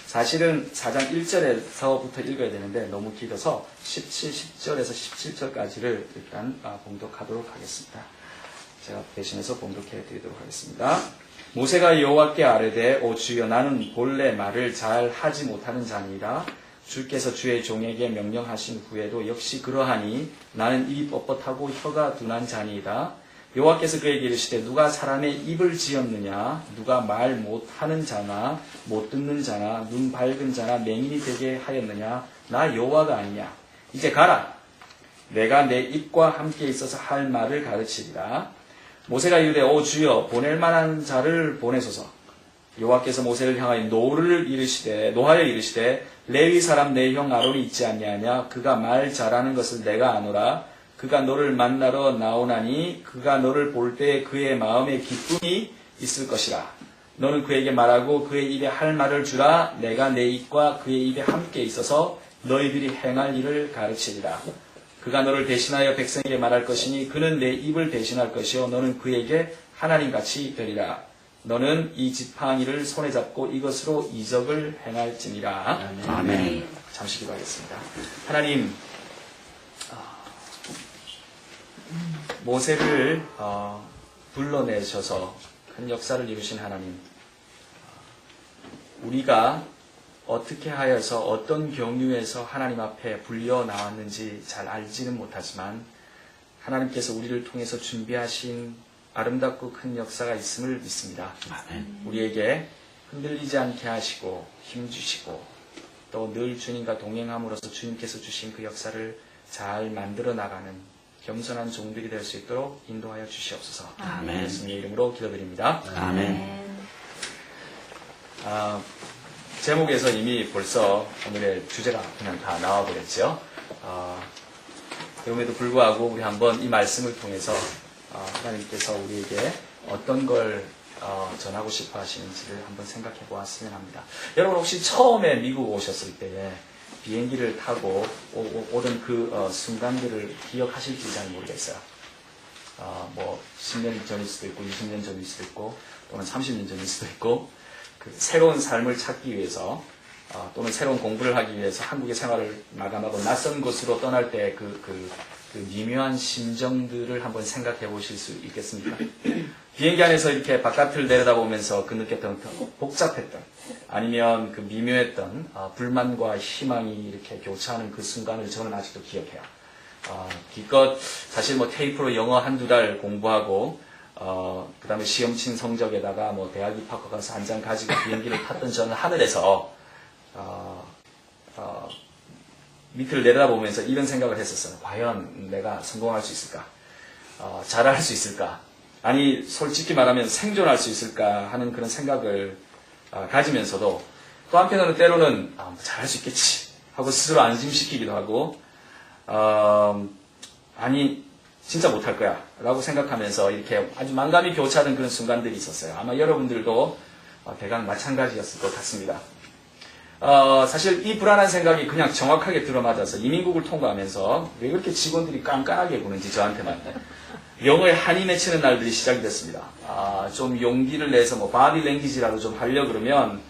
사실은 4장 1절에서부터 읽어야 되는데 너무 길어서 10절에서 17절까지를 일단 봉독하도록 하겠습니다. 제가 대신해서 봉독해 드리도록 하겠습니다. 모세가 여호와께 아뢰되 오 주여 나는 본래 말을 잘 하지 못하는 자니이다. 주께서 주의 종에게 명령하신 후에도 역시 그러하니 나는 입이 뻣뻣하고 혀가 둔한 자니이다. 여호와께서 그에게 이르시되 누가 사람의 입을 지었느냐 누가 말 못하는 자나 못 듣는 자나 눈 밝은 자나 맹인이 되게 하였느냐 나 여호와가 아니냐. 이제 가라. 내가 내 입과 함께 있어서 할 말을 가르치리라. 모세가 이르되 오 주여 보낼 만한 자를 보내소서. 여호와께서 모세를 향하여 노하여 이르시되 레위 사람 내 형 아론이 있지 아니하냐. 그가 말 잘하는 것을 내가 아노라. 그가 너를 만나러 나오나니 그가 너를 볼 때 그의 마음에 기쁨이 있을 것이라. 너는 그에게 말하고 그의 입에 할 말을 주라. 내가 내 입과 그의 입에 함께 있어서 너희들이 행할 일을 가르치리라. 그가 너를 대신하여 백성에게 말할 것이니 그는 내 입을 대신할 것이요 너는 그에게 하나님같이 되리라. 너는 이 지팡이를 손에 잡고 이것으로 이적을 행할지니라. 아멘. 잠시 기도하겠습니다. 하나님, 모세를 불러내셔서 큰 역사를 이루신 하나님, 우리가 어떻게 하여서 어떤 경유에서 하나님 앞에 불려 나왔는지 잘 알지는 못하지만 하나님께서 우리를 통해서 준비하신 아름답고 큰 역사가 있음을 믿습니다. 아멘. 우리에게 흔들리지 않게 하시고 힘주시고 또 늘 주님과 동행함으로써 주님께서 주신 그 역사를 잘 만들어 나가는 겸손한 종들이 될 수 있도록 인도하여 주시옵소서. 아멘. 예수님의 이름으로 기도드립니다. 아멘. 제목에서 이미 벌써 오늘의 주제가 그냥 다 나와버렸죠. 그럼에도 불구하고 우리 한번 이 말씀을 통해서 하나님께서 우리에게 어떤 걸 전하고 싶어 하시는지를 한번 생각해 보았으면 합니다. 여러분 혹시 처음에 미국 오셨을 때에 비행기를 타고 오던 그 순간들을 기억하실지 잘 모르겠어요. 뭐 10년 전일 수도 있고 20년 전일 수도 있고 또는 30년 전일 수도 있고 그 새로운 삶을 찾기 위해서 또는 새로운 공부를 하기 위해서 한국의 생활을 마감하고 낯선 곳으로 떠날 때 그 미묘한 심정들을 한번 생각해 보실 수 있겠습니까? 비행기 안에서 이렇게 바깥을 내려다보면서 그 느꼈던 복잡했던 아니면 그 미묘했던 불만과 희망이 이렇게 교차하는 그 순간을 저는 아직도 기억해요. 기껏 사실 뭐 테이프로 영어 한두 달 공부하고 그 다음에 시험 친 성적에다가 뭐 대학 입학과 가서 한 장 가지고 비행기를 탔던 저는 하늘에서 밑을 내려다보면서 이런 생각을 했었어요. 과연 내가 성공할 수 있을까? 잘할 수 있을까? 아니 솔직히 말하면 생존할 수 있을까 하는 그런 생각을 가지면서도 또 한편으로는 때로는 잘할 수 있겠지 하고 스스로 안심시키기도 하고 아니 진짜 못할 거야 라고 생각하면서 이렇게 아주 만감이 교차하는 그런 순간들이 있었어요. 아마 여러분들도 대강 마찬가지였을 것 같습니다. 사실 이 불안한 생각이 그냥 정확하게 들어맞아서 이민국을 통과하면서 왜 그렇게 직원들이 깐깐하게 구는지 저한테만 영어에 한이 맺히는 날들이 시작이 됐습니다. 좀 용기를 내서 뭐 바디 랭귀지라도 좀 하려고 그러면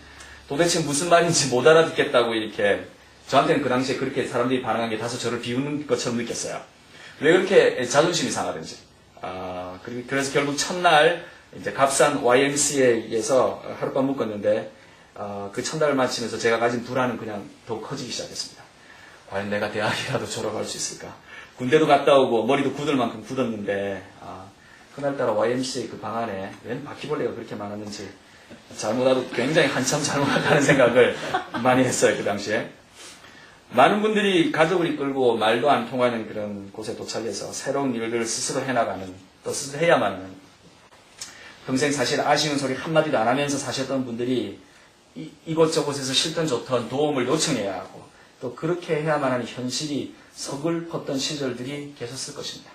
도대체 무슨 말인지 못 알아듣겠다고 이렇게 저한테는 그 당시에 그렇게 사람들이 반응한 게 다소 저를 비우는 것처럼 느꼈어요. 왜 그렇게 자존심이 상하든지. 그래서 결국 첫날 이제 값싼 YMCA에서 하룻밤 묵었는데 그 첫날을 마치면서 제가 가진 불안은 그냥 더욱 커지기 시작했습니다. 과연 내가 대학이라도 졸업할 수 있을까? 군대도 갔다 오고 머리도 굳을 만큼 굳었는데 그날따라 YMCA 그 방 안에 웬 바퀴벌레가 그렇게 많았는지 잘못하도 굉장히 한참 잘못하다는 생각을 많이 했어요. 그 당시에. 많은 분들이 가족을 이끌고 말도 안 통하는 그런 곳에 도착해서 새로운 일들을 스스로 해나가는 또 스스로 해야만 하는 평생 사실 아쉬운 소리 한마디도 안 하면서 사셨던 분들이 이곳저곳에서 싫던 좋던 도움을 요청해야 하고 또 그렇게 해야만 하는 현실이 서글펐던 시절들이 계셨을 것입니다.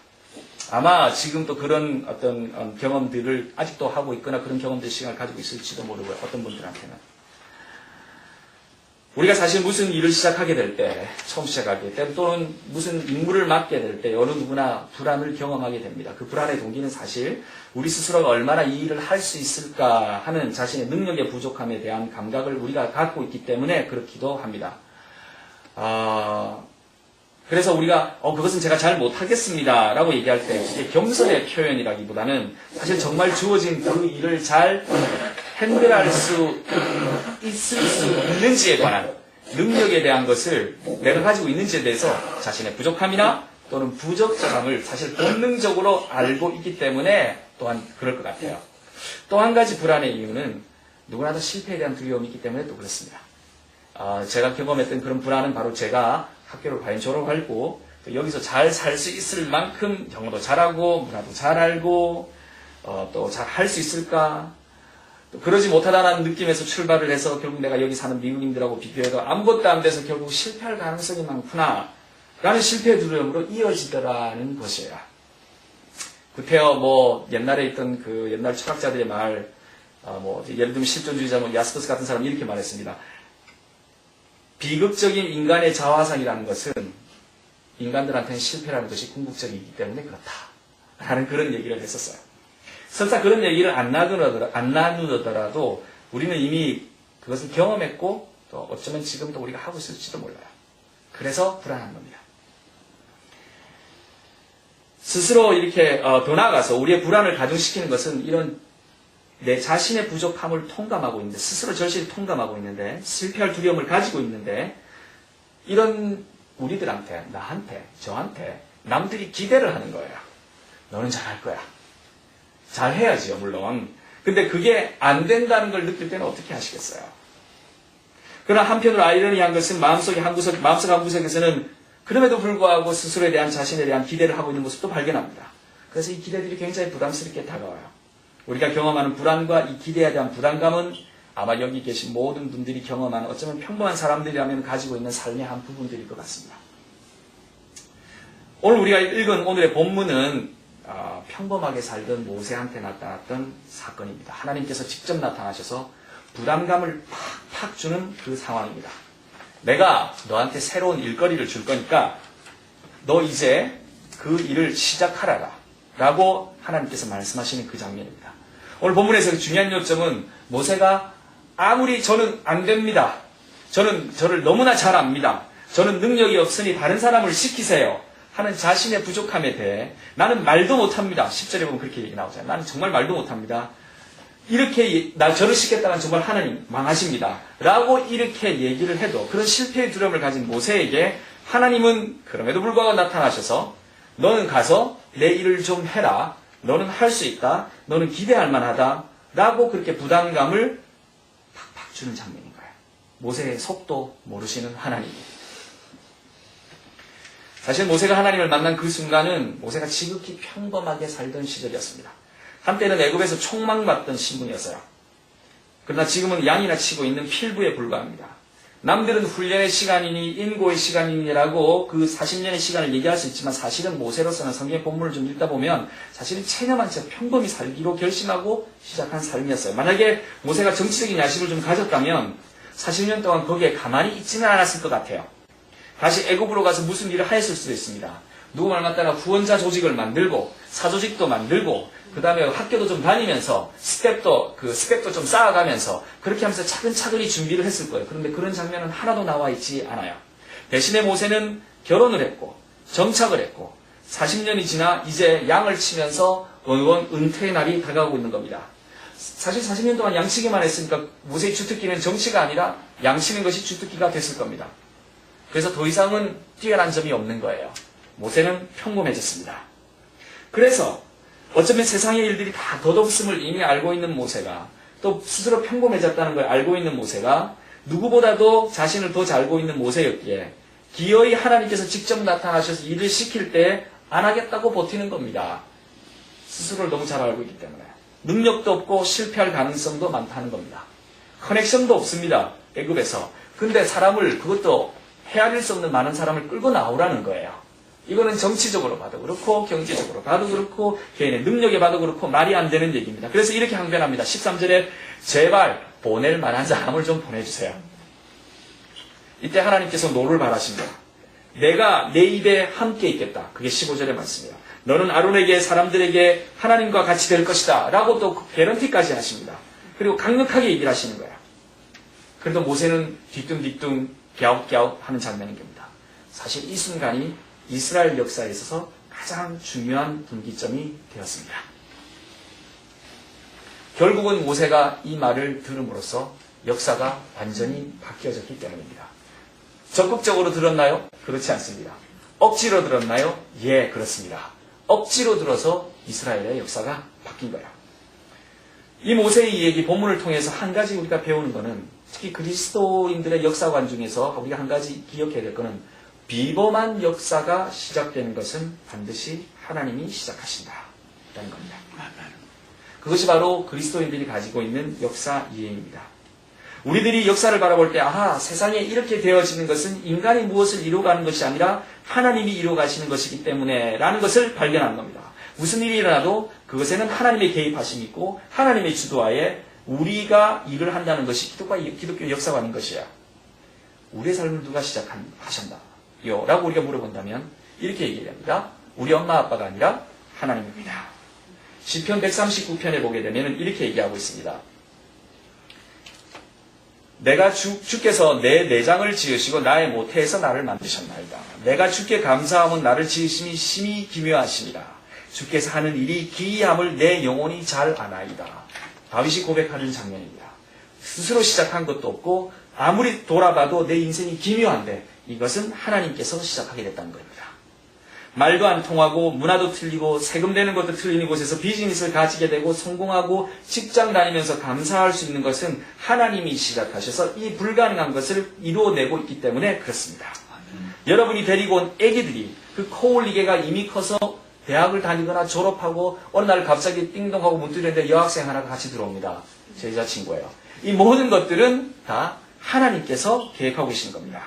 아마 지금도 그런 어떤 경험들을 아직도 하고 있거나 그런 경험들 시간을 가지고 있을지도 모르고요. 어떤 분들한테는. 우리가 사실 무슨 일을 시작하게 될 때, 처음 시작하게 때, 또는 무슨 임무를 맡게 될 때, 어느 누구나 불안을 경험하게 됩니다. 그 불안의 동기는 사실 우리 스스로가 얼마나 이 일을 할 수 있을까 하는 자신의 능력의 부족함에 대한 감각을 우리가 갖고 있기 때문에 그렇기도 합니다. 그래서 우리가 그것은 제가 잘 못하겠습니다 라고 얘기할 때 그게 겸손의 표현이라기보다는 사실 정말 주어진 그 일을 잘 핸들할 수 있을 수 있는지에 관한 능력에 대한 것을 내가 가지고 있는지에 대해서 자신의 부족함이나 또는 부적절함을 사실 본능적으로 알고 있기 때문에 또한 그럴 것 같아요. 또 한 가지 불안의 이유는 누구나 다 실패에 대한 두려움이 있기 때문에 또 그렇습니다. 제가 경험했던 그런 불안은 바로 제가 학교를 과연 졸업하고 또 여기서 잘 살 수 있을 만큼 영어도 잘하고 문화도 잘 알고 또 잘 할 수 있을까, 또 그러지 못하다는 느낌에서 출발을 해서 결국 내가 여기 사는 미국인들하고 비교해도 아무것도 안 돼서 결국 실패할 가능성이 많구나 라는 실패의 두려움으로 이어지더라는 것이에요. 구테어 옛날에 있던 그 옛날 철학자들의 말, 예를 들면 실존주의자 야스퍼스 같은 사람이 이렇게 말했습니다. 비극적인 인간의 자화상이라는 것은 인간들한테는 실패라는 것이 궁극적이기 때문에 그렇다 라는 그런 얘기를 했었어요. 설사 그런 얘기를 안 나누더라도 우리는 이미 그것을 경험했고 또 어쩌면 지금도 우리가 하고 있을지도 몰라요. 그래서 불안한 겁니다. 스스로 이렇게 더 나아가서 우리의 불안을 가중시키는 것은 이런 내 자신의 부족함을 통감하고 있는데, 스스로 절실히 통감하고 있는데, 실패할 두려움을 가지고 있는데, 이런 우리들한테, 나한테, 저한테 남들이 기대를 하는 거예요. 너는 잘할 거야. 잘해야지요, 물론. 근데 그게 안 된다는 걸 느낄 때는 어떻게 하시겠어요? 그러나 한편으로 아이러니한 것은 마음속 한 구석에서는 그럼에도 불구하고 스스로에 대한 자신에 대한 기대를 하고 있는 모습도 발견합니다. 그래서 이 기대들이 굉장히 부담스럽게 다가와요. 우리가 경험하는 불안과 이 기대에 대한 부담감은 아마 여기 계신 모든 분들이 경험하는, 어쩌면 평범한 사람들이라면 가지고 있는 삶의 한 부분들일 것 같습니다. 오늘 우리가 읽은 오늘의 본문은 평범하게 살던 모세한테 나타났던 사건입니다. 하나님께서 직접 나타나셔서 부담감을 팍팍 주는 그 상황입니다. 내가 너한테 새로운 일거리를 줄 거니까 너 이제 그 일을 시작하라라 라고 하나님께서 말씀하시는 그 장면입니다. 오늘 본문에서 중요한 요점은 모세가 아무리 저는 안 됩니다. 저를 너무나 잘 압니다. 저는 능력이 없으니 다른 사람을 시키세요 하는 자신의 부족함에 대해 나는 말도 못합니다. 10절에 보면 그렇게 얘기 나오잖아요. 나는 정말 말도 못합니다. 이렇게 저를 시켰다는 정말 하나님 망하십니다 라고 이렇게 얘기를 해도 그런 실패의 두려움을 가진 모세에게 하나님은 그럼에도 불구하고 나타나셔서 너는 가서 내 일을 좀 해라. 너는 할 수 있다. 너는 기대할 만하다. 라고 그렇게 부담감을 팍팍 주는 장면인 거예요. 모세의 속도 모르시는 하나님. 사실 모세가 하나님을 만난 그 순간은 모세가 지극히 평범하게 살던 시절이었습니다. 한때는 애굽에서 총망받던 신분이었어요. 그러나 지금은 양이나 치고 있는 필부에 불과합니다. 남들은 훈련의 시간이니 인고의 시간이니라고 그 40년의 시간을 얘기할 수 있지만 사실은 모세로서는 성경의 본문을 좀 읽다 보면 사실은 체념한 채 평범히 살기로 결심하고 시작한 삶이었어요. 만약에 모세가 정치적인 야심을 좀 가졌다면 40년 동안 거기에 가만히 있지는 않았을 것 같아요. 다시 애굽으로 가서 무슨 일을 하였을 수도 있습니다. 누구 말 맞다가 후원자 조직을 만들고 사조직도 만들고 그 다음에 학교도 좀 다니면서 스펙도 좀 쌓아가면서 그렇게 하면서 차근차근히 준비를 했을 거예요. 그런데 그런 장면은 하나도 나와 있지 않아요. 대신에 모세는 결혼을 했고 정착을 했고 40년이 지나 이제 양을 치면서 은퇴의 날이 다가오고 있는 겁니다. 사실 40년 동안 양치기만 했으니까 모세의 주특기는 정치가 아니라 양치는 것이 주특기가 됐을 겁니다. 그래서 더 이상은 뛰어난 점이 없는 거예요. 모세는 평범해졌습니다. 그래서 어쩌면 세상의 일들이 다 덧없음을 이미 알고 있는 모세가, 또 스스로 평범해졌다는 걸 알고 있는 모세가 누구보다도 자신을 더 잘 알고 있는 모세였기에 기어이 하나님께서 직접 나타나셔서 일을 시킬 때 안 하겠다고 버티는 겁니다. 스스로를 너무 잘 알고 있기 때문에. 능력도 없고 실패할 가능성도 많다는 겁니다. 커넥션도 없습니다. 애굽에서. 근데 사람을, 그것도 헤아릴 수 없는 많은 사람을 끌고 나오라는 거예요. 이거는 정치적으로 봐도 그렇고 경제적으로 봐도 그렇고 개인의 능력에 봐도 그렇고 말이 안 되는 얘기입니다. 그래서 이렇게 항변합니다. 13절에 제발 보낼 만한 사람을 좀 보내주세요. 이때 하나님께서 노를 바라십니다. 내가 내 입에 함께 있겠다. 그게 15절의 말씀이에요. 너는 아론에게 사람들에게 하나님과 같이 될 것이다. 라고 또 개런티까지 하십니다. 그리고 강력하게 얘기를 하시는 거예요. 그래도 모세는 뒤뚱뒤뚱 갸웃갸웃 하는 장면인 겁니다. 사실 이 순간이 이스라엘 역사에 있어서 가장 중요한 분기점이 되었습니다. 결국은 모세가 이 말을 들음으로써 역사가 완전히 바뀌어졌기 때문입니다. 적극적으로 들었나요? 그렇지 않습니다. 억지로 들었나요? 예, 그렇습니다. 억지로 들어서 이스라엘의 역사가 바뀐 거예요. 이 모세의 이 얘기 본문을 통해서 한 가지 우리가 배우는 것은 특히 그리스도인들의 역사관 중에서 우리가 한 가지 기억해야 될 것은 비범한 역사가 시작되는 것은 반드시 하나님이 시작하신다라는 겁니다. 그것이 바로 그리스도인들이 가지고 있는 역사 이해입니다. 우리들이 역사를 바라볼 때 아하 세상에 이렇게 되어지는 것은 인간이 무엇을 이루어가는 것이 아니라 하나님이 이루어가시는 것이기 때문에 라는 것을 발견하는 겁니다. 무슨 일이 일어나도 그것에는 하나님의 개입하심이 있고 하나님의 주도하에 우리가 일을 한다는 것이 기독교 역사관인 것이야. 우리의 삶을 누가 시작하셨나요? 라고 우리가 물어본다면 이렇게 얘기합니다. 우리 엄마 아빠가 아니라 하나님입니다. 시편 139편에 보게 되면 이렇게 얘기하고 있습니다. 내가 주께서 내 내장을 지으시고 나의 모태에서 나를 만드셨나이다. 내가 주께 감사함은 나를 지으심이 심히 기묘하십니다. 주께서 하는 일이 기이함을 내 영혼이 잘 아나이다. 다윗이 고백하는 장면입니다. 스스로 시작한 것도 없고 아무리 돌아봐도 내 인생이 기묘한데 이것은 하나님께서 시작하게 됐다는 겁니다. 말도 안 통하고 문화도 틀리고 세금 내는 것도 틀린 곳에서 비즈니스를 가지게 되고 성공하고 직장 다니면서 감사할 수 있는 것은 하나님이 시작하셔서 이 불가능한 것을 이루어내고 있기 때문에 그렇습니다. 여러분이 데리고 온 애기들이 그 코올리게가 이미 커서 대학을 다니거나 졸업하고 어느 날 갑자기 띵동하고 문 뚫렸는데 여학생 하나가 같이 들어옵니다. 제 여자친구예요. 이 모든 것들은 다 하나님께서 계획하고 계신 겁니다.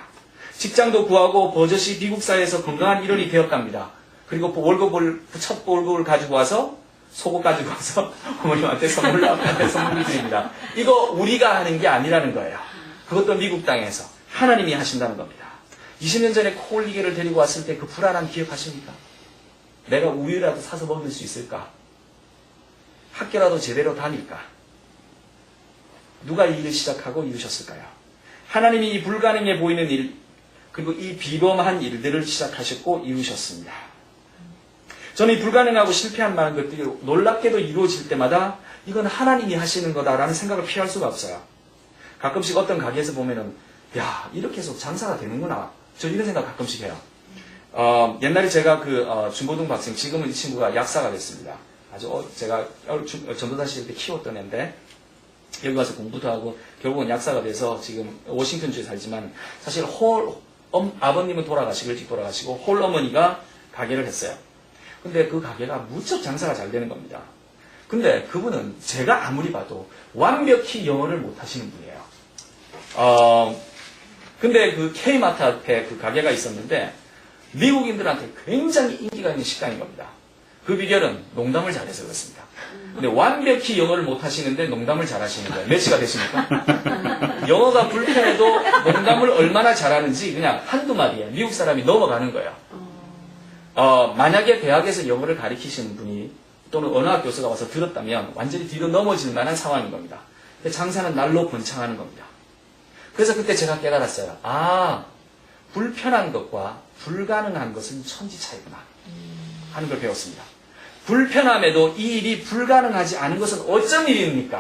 직장도 구하고 버젓이 기숙사에서 건강한 일원이 되었답니다. 그리고 첫 월급을 가지고 와서 속옷 가지고 와서 어머님한테 아빠한테 선물을 드립니다. 이거 우리가 하는 게 아니라는 거예요. 그것도 미국 땅에서 하나님이 하신다는 겁니다. 20년 전에 코올리게를 데리고 왔을 때 그 불안함 기억하십니까? 내가 우유라도 사서 먹을 수 있을까? 학교라도 제대로 다닐까? 누가 이 일을 시작하고 이루셨을까요? 하나님이 이 불가능해 보이는 일, 그리고 이 비범한 일들을 시작하셨고 이루셨습니다. 저는 이 불가능하고 실패한 많은 것들이 놀랍게도 이루어질 때마다 이건 하나님이 하시는 거다라는 생각을 피할 수가 없어요. 가끔씩 어떤 가게에서 보면은 야 이렇게 해서 장사가 되는구나. 저 이런 생각 가끔씩 해요. 옛날에 제가 중고등부 학생, 지금은 이 친구가 약사가 됐습니다. 아주 제가 전도사 시절 때 키웠던 애인데 여기 와서 공부도 하고 결국은 약사가 돼서 지금 워싱턴주에 살지만 사실 아버님은 돌아가시고 일찍 돌아가시고 홀 어머니가 가게를 했어요. 근데 그 가게가 무척 장사가 잘 되는 겁니다. 근데 그분은 제가 아무리 봐도 완벽히 영어를 못 하시는 분이에요. 근데 그 K마트 앞에 그 가게가 있었는데 미국인들한테 굉장히 인기가 있는 식당인 겁니다. 그 비결은 농담을 잘해서 그렇습니다. 근데 완벽히 영어를 못 하시는데 농담을 잘하시는 거예요. 몇시가 되십니까? 영어가 불편해도 농담을 얼마나 잘하는지 그냥 한두 마디에 미국 사람이 넘어가는 거예요. 만약에 대학에서 영어를 가르치시는 분이 또는 언어학 교수가 와서 들었다면 완전히 뒤로 넘어질 만한 상황인 겁니다. 근데 장사는 날로 번창하는 겁니다. 그래서 그때 제가 깨달았어요. 불편한 것과 불가능한 것은 천지 차이구나 하는 걸 배웠습니다. 불편함에도 이 일이 불가능하지 않은 것은 어쩐 일입니까?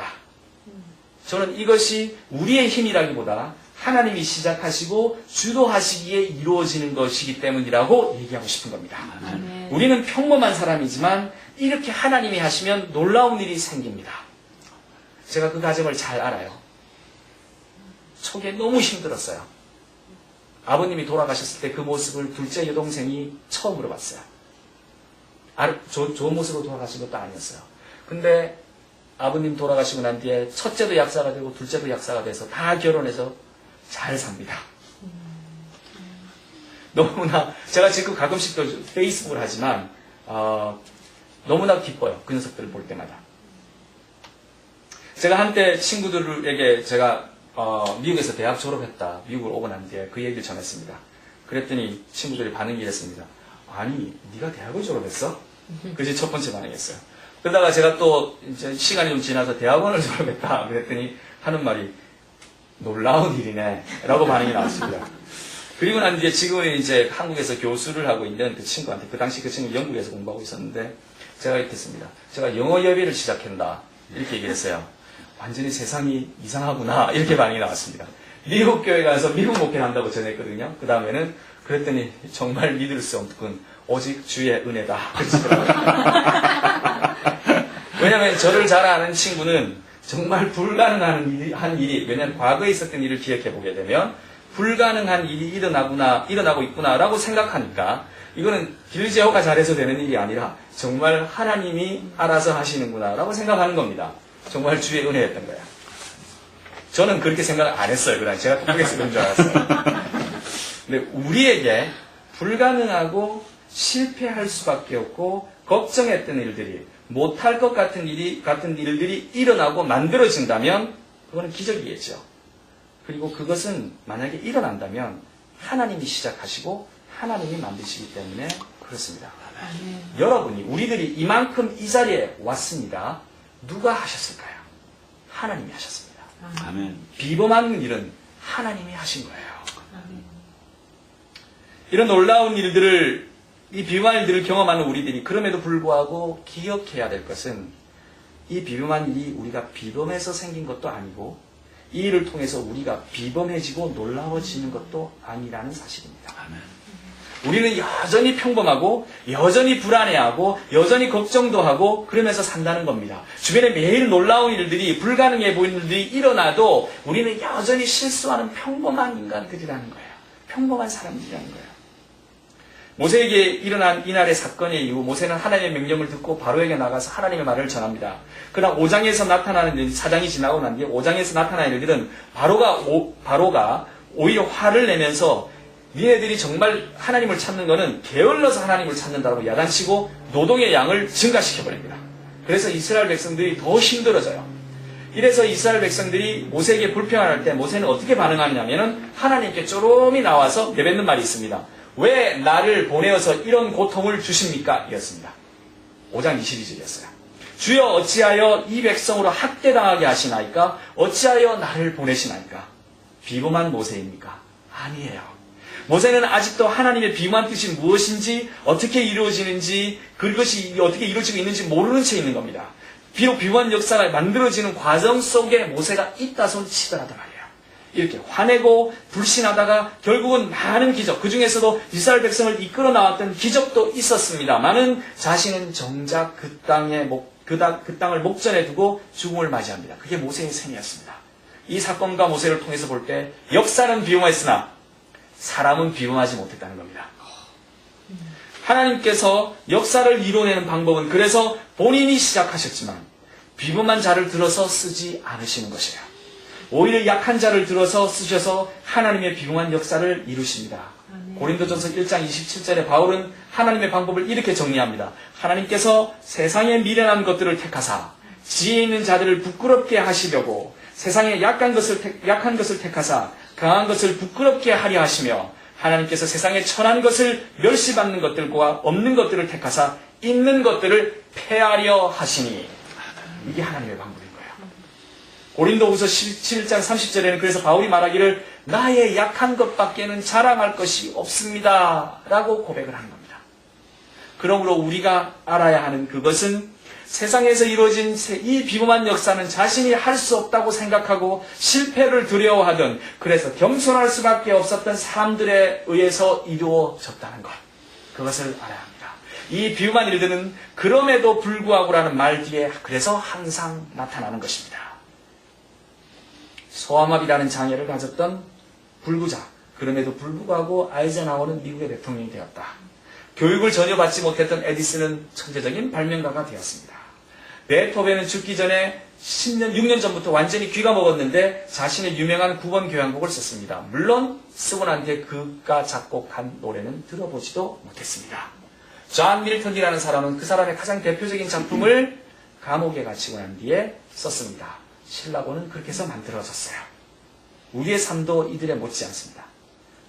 저는 이것이 우리의 힘이라기보다 하나님이 시작하시고 주도하시기에 이루어지는 것이기 때문이라고 얘기하고 싶은 겁니다. 우리는 평범한 사람이지만 이렇게 하나님이 하시면 놀라운 일이 생깁니다. 제가 그 과정을 잘 알아요. 초기에 너무 힘들었어요. 아버님이 돌아가셨을 때 그 모습을 둘째 여동생이 처음으로 봤어요. 좋은 모습으로 돌아가신 것도 아니었어요. 근데 아버님 돌아가시고 난 뒤에 첫째도 약사가 되고 둘째도 약사가 돼서 다 결혼해서 잘 삽니다. 너무나 제가 지금 가끔씩 또 페이스북을 하지만 너무나 기뻐요. 그 녀석들을 볼 때마다. 제가 한때 친구들에게 제가 미국에서 대학 졸업했다. 미국을 오고 난 뒤에 그 얘기를 전했습니다. 그랬더니 친구들이 반응이 이랬습니다. 아니, 네가 대학을 졸업했어? 그게 첫 번째 반응이었어요. 그러다가 제가 또 이제 시간이 좀 지나서 대학원을 졸업했다. 그랬더니 하는 말이 놀라운 일이네. 라고 반응이 나왔습니다. 그리고 난 뒤에 지금은 이제 한국에서 교수를 하고 있는 그 친구한테, 그 당시 그 친구 영국에서 공부하고 있었는데, 제가 이렇게 했습니다. 제가 영어 예배를 시작한다. 이렇게 얘기를 했어요. 완전히 세상이 이상하구나. 이렇게 반응이 나왔습니다. 미국 교회 가서 미국 목회를 한다고 전했거든요. 그 다음에는 그랬더니 정말 믿을 수 없군. 오직 주의 은혜다. 왜냐하면 저를 잘 아는 친구는 정말 불가능한 일이, 왜냐하면 과거에 있었던 일을 기억해 보게 되면 불가능한 일이 일어나고 있구나라고 생각하니까 이거는 길제호가 잘해서 되는 일이 아니라 정말 하나님이 알아서 하시는구나라고 생각하는 겁니다. 정말 주의 은혜였던 거야. 저는 그렇게 생각을 안 했어요. 그냥 제가 똑똑해서 그런 줄 알았어요. 근데 우리에게 불가능하고 실패할 수밖에 없고 걱정했던 일들이, 못할 것 같은 일들이 일어나고 만들어진다면 그거는 기적이겠죠. 그리고 그것은 만약에 일어난다면 하나님이 시작하시고 하나님이 만드시기 때문에 그렇습니다. 여러분이, 우리들이 이만큼 이 자리에 왔습니다. 누가 하셨을까요? 하나님이 하셨습니다. 아멘. 비범한 일은 하나님이 하신 거예요. 이런 놀라운 일들을, 이 비범한 일들을 경험하는 우리들이 그럼에도 불구하고 기억해야 될 것은, 이 비범한 일이 우리가 비범해서 생긴 것도 아니고 이 일을 통해서 우리가 비범해지고 놀라워지는 것도 아니라는 사실입니다. 아멘. 우리는 여전히 평범하고 여전히 불안해하고 여전히 걱정도 하고 그러면서 산다는 겁니다. 주변에 매일 놀라운 일들이, 불가능해 보이는 일들이 일어나도 우리는 여전히 실수하는 평범한 인간들이라는 거예요. 평범한 사람들이라는 거예요. 모세에게 일어난 이날의 사건의 이후 모세는 하나님의 명령을 듣고 바로에게 나가서 하나님의 말을 전합니다. 그러나 5장에서 나타나는 일, 4장이 지나고 난 뒤에 5장에서 나타나는 일들은 바로가 오히려 화를 내면서 니네들이 정말 하나님을 찾는 것은 게을러서 하나님을 찾는다고 야단치고 노동의 양을 증가시켜버립니다. 그래서 이스라엘 백성들이 더 힘들어져요. 이래서 이스라엘 백성들이 모세에게 불평할 때 모세는 어떻게 반응하냐면은 하나님께 쪼롬이 나와서 내뱉는 말이 있습니다. 왜 나를 보내어서 이런 고통을 주십니까? 이었습니다. 5장 22절이었어요. 주여 어찌하여 이 백성으로 학대당하게 하시나이까? 어찌하여 나를 보내시나이까? 비범한 모세입니까? 아니에요. 모세는 아직도 하나님의 비범한 뜻이 무엇인지, 어떻게 이루어지는지, 그것이 어떻게 이루어지고 있는지 모르는 채 있는 겁니다. 비록 비범한 역사가 만들어지는 과정 속에 모세가 있다 손 치더라도 말이에요. 이렇게 화내고 불신하다가 결국은 많은 기적, 그 중에서도 이스라엘 백성을 이끌어 나왔던 기적도 있었습니다만은 자신은 정작 그 땅을 목전에 두고 죽음을 맞이합니다. 그게 모세의 셈이었습니다. 이 사건과 모세를 통해서 볼 때 역사는 비범했으나 사람은 비범하지 못했다는 겁니다. 하나님께서 역사를 이뤄내는 방법은 그래서 본인이 시작하셨지만 비범한 자를 들어서 쓰지 않으시는 것이에요. 오히려 약한 자를 들어서 쓰셔서 하나님의 비범한 역사를 이루십니다. 고린도전서 1장 27절에 바울은 하나님의 방법을 이렇게 정리합니다. 하나님께서 세상에 미련한 것들을 택하사 지혜 있는 자들을 부끄럽게 하시려고 세상에 약한 것을 택하사 강한 것을 부끄럽게 하려 하시며 하나님께서 세상에 천한 것을 멸시받는 것들과 없는 것들을 택하사 있는 것들을 폐하려 하시니, 이게 하나님의 방법인 거예요. 고린도후서 17장 30절에는 그래서 바울이 말하기를 나의 약한 것밖에는 자랑할 것이 없습니다 라고 고백을 하는 겁니다. 그러므로 우리가 알아야 하는 그것은 세상에서 이루어진 이 비범한 역사는 자신이 할 수 없다고 생각하고 실패를 두려워하던, 그래서 겸손할 수밖에 없었던 사람들에 의해서 이루어졌다는 것, 그것을 알아야 합니다. 이 비범한 일들은 그럼에도 불구하고라는 말 뒤에 그래서 항상 나타나는 것입니다. 소아마비라는 장애를 가졌던 불구자, 그럼에도 불구하고 아이젠하워는 미국의 대통령이 되었다. 교육을 전혀 받지 못했던 에디슨은 천재적인 발명가가 되었습니다. 베토벤은 죽기 전에 6년 전부터 완전히 귀가 먹었는데 자신의 유명한 9번 교향곡을 썼습니다. 물론 쓰고 난 뒤에 그가 작곡한 노래는 들어보지도 못했습니다. 존 밀턴이라는 사람은 그 사람의 가장 대표적인 작품을 감옥에 갇히고 난 뒤에 썼습니다. 신라고는 그렇게 해서 만들어졌어요. 우리의 삶도 이들에 못지 않습니다.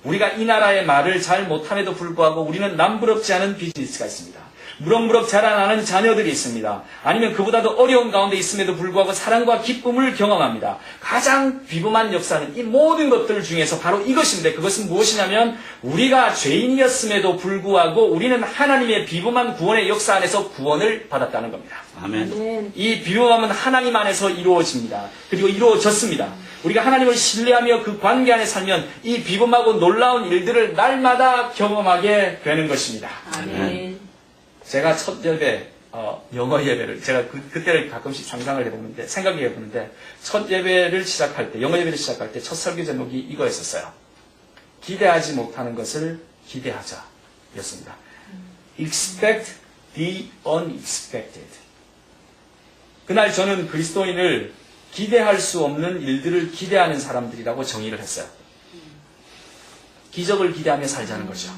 우리가 이 나라의 말을 잘 못함에도 불구하고 우리는 남부럽지 않은 비즈니스가 있습니다. 무럭무럭 자라나는 자녀들이 있습니다. 아니면 그보다도 어려운 가운데 있음에도 불구하고 사랑과 기쁨을 경험합니다. 가장 비범한 역사는 이 모든 것들 중에서 바로 이것인데, 그것은 무엇이냐면 우리가 죄인이었음에도 불구하고 우리는 하나님의 비범한 구원의 역사 안에서 구원을 받았다는 겁니다. 아멘. 이 비범함은 하나님 안에서 이루어집니다. 그리고 이루어졌습니다. 우리가 하나님을 신뢰하며 그 관계 안에 살면 이 비범하고 놀라운 일들을 날마다 경험하게 되는 것입니다. 아멘. 제가 첫 예배, 영어 예배를, 제가 그때를 가끔씩 상상을 해보는데, 생각을 해보는데, 첫 예배를 시작할 때, 영어 예배를 시작할 때 첫 설교 제목이 이거였었어요. 기대하지 못하는 것을 기대하자. 였습니다. Expect the unexpected. 그날 저는 그리스도인을 기대할 수 없는 일들을 기대하는 사람들이라고 정의를 했어요. 기적을 기대하며 살자는 거죠.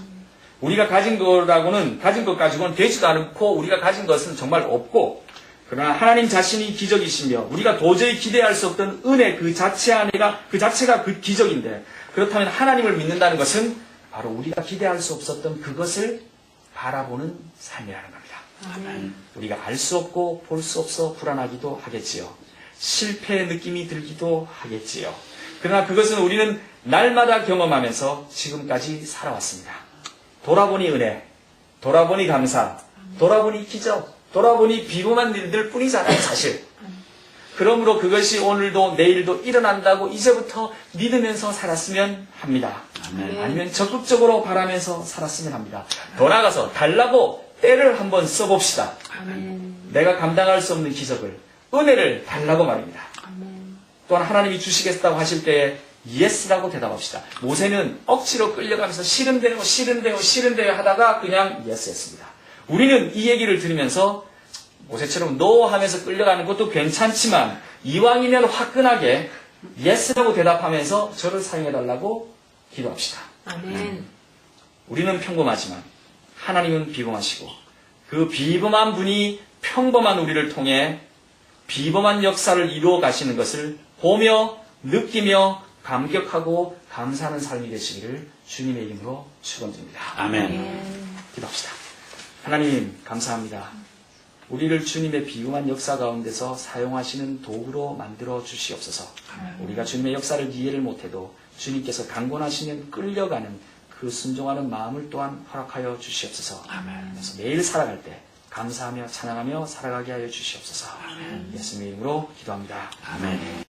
우리가 가진 거라고는, 가진 것 가지고는 되지도 않고, 우리가 가진 것은 정말 없고, 그러나 하나님 자신이 기적이시며 우리가 도저히 기대할 수 없던 은혜 그 자체가 그 기적인데, 그렇다면 하나님을 믿는다는 것은 바로 우리가 기대할 수 없었던 그것을 바라보는 삶이라는 겁니다. 아멘. 우리가 알 수 없고 볼 수 없어 불안하기도 하겠지요. 실패의 느낌이 들기도 하겠지요. 그러나 그것은 우리는 날마다 경험하면서 지금까지 살아왔습니다. 돌아보니 은혜, 돌아보니 감사, 돌아보니 기적, 돌아보니 비범한 일들 뿐이잖아요, 사실. 그러므로 그것이 오늘도 내일도 일어난다고 이제부터 믿으면서 살았으면 합니다. 아니면 적극적으로 바라면서 살았으면 합니다. 더 나아가서 달라고 때를 한번 써봅시다. 아멘. 내가 감당할 수 없는 기적을, 은혜를 달라고 말입니다. 아멘. 또한 하나님이 주시겠다고 하실 때에 예스라고 대답합시다. 모세는 억지로 끌려가면서 싫은데요 하다가 그냥 예스했습니다. 우리는 이 얘기를 들으면서 모세처럼 노 하면서 끌려가는 것도 괜찮지만 이왕이면 화끈하게 예스라고 대답하면서 저를 사용해달라고 기도합시다. 아멘. 우리는 평범하지만 하나님은 비범하시고 그 비범한 분이 평범한 우리를 통해 비범한 역사를 이루어 가시는 것을 보며 느끼며 감격하고 감사하는 삶이 되시기를 주님의 이름으로 축원드립니다. 아멘. 기도합시다. 하나님 감사합니다. 우리를 주님의 비범한 역사 가운데서 사용하시는 도구로 만들어 주시옵소서. 우리가 주님의 역사를 이해를 못해도 주님께서 강권하시면 끌려가는 그 순종하는 마음을 또한 허락하여 주시옵소서. 그래서 매일 살아갈 때 감사하며 찬양하며 살아가게 하여 주시옵소서. 예수님의 이름으로 기도합니다. 아멘.